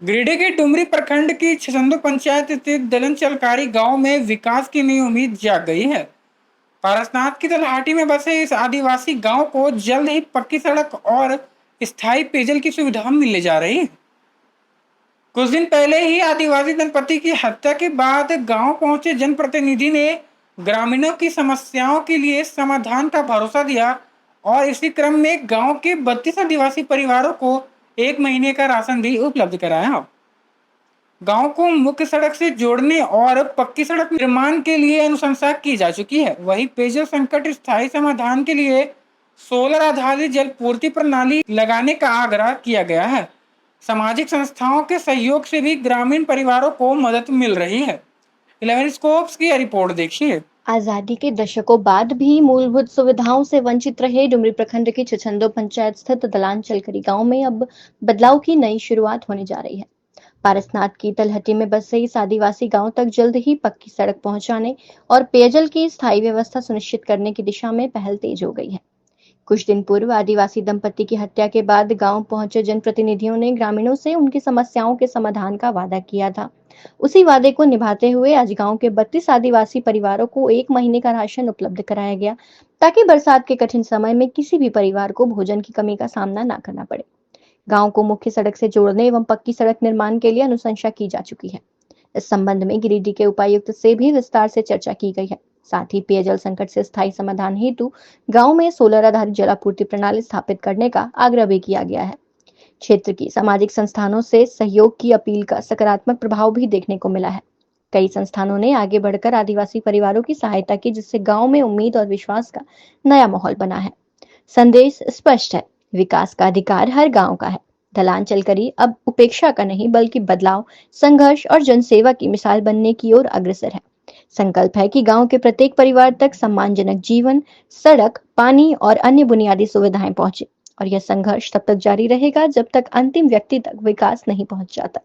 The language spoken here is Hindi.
गिरिडीह के डुमरी प्रखंड की छछंदो पंचायत स्थित दलन चलकारी गांव में विकास की नई उम्मीद जाग गई है। पारसनाथ की तलहाटी में बसे इस आदिवासी गांव को जल्द ही पक्की सड़क और स्थायी पेयजल की सुविधा मिलने जा रही है। कुछ दिन पहले ही आदिवासी दंपति की हत्या के बाद गांव पहुंचे जनप्रतिनिधि ने ग्रामीणों की समस्याओं के लिए समाधान का भरोसा दिया और इसी क्रम में गांव के 32 आदिवासी परिवारों को 1 महीने का राशन भी उपलब्ध कराया। गांव को मुख्य सड़क से जोड़ने और पक्की सड़क निर्माण के लिए अनुशंसा की जा चुकी है। वहीं पेयजल संकट स्थायी समाधान के लिए सोलर आधारित जल पूर्ति प्रणाली लगाने का आग्रह किया गया है। सामाजिक संस्थाओं के सहयोग से भी ग्रामीण परिवारों को मदद मिल रही है। 11 स्कोप्स की रिपोर्ट देखिए। आजादी के दशकों बाद भी मूलभूत सुविधाओं से वंचित रहे डुमरी प्रखंड की छछंदो पंचायत स्थित दलान चलकरी गांव में अब बदलाव की नई शुरुआत होने जा रही है। पारसनाथ की तलहटी में बसे इस आदिवासी गांव तक जल्द ही पक्की सड़क पहुंचाने और पेयजल की स्थायी व्यवस्था सुनिश्चित करने की दिशा में पहल तेज हो गई है। कुछ दिन पूर्व आदिवासी दंपति की हत्या के बाद गांव पहुंचे जनप्रतिनिधियों ने ग्रामीणों से उनकी समस्याओं के समाधान का वादा किया था। उसी वादे को निभाते हुए आज गांव के 32 आदिवासी परिवारों को 1 महीने का राशन उपलब्ध कराया गया, ताकि बरसात के कठिन समय में किसी भी परिवार को भोजन की कमी का सामना न करना पड़े। गांव को मुख्य सड़क से जोड़ने एवं पक्की सड़क निर्माण के लिए अनुशंसा की जा चुकी है। इस संबंध में गिरिडीह के उपायुक्त से भी विस्तार से चर्चा की गई है। साथ ही पेयजल संकट से स्थायी समाधान हेतु गांव में सोलर आधारित जलापूर्ति प्रणाली स्थापित करने का आग्रह भी किया गया है। क्षेत्र की सामाजिक संस्थानों से सहयोग की अपील का सकारात्मक प्रभाव भी देखने को मिला है। कई संस्थानों ने आगे बढ़कर आदिवासी परिवारों की सहायता की, जिससे गांव में उम्मीद और विश्वास का नया माहौल बना है। संदेश स्पष्ट है, विकास का अधिकार हर गांव का है। ढलान चलकरी अब उपेक्षा का नहीं बल्कि बदलाव, संघर्ष और जनसेवा की मिसाल बनने की ओर अग्रसर है। संकल्प है कि गांव के प्रत्येक परिवार तक सम्मानजनक जीवन, सड़क, पानी और अन्य बुनियादी सुविधाएं पहुंचे, और यह संघर्ष तब तक जारी रहेगा जब तक अंतिम व्यक्ति तक विकास नहीं पहुंच जाता।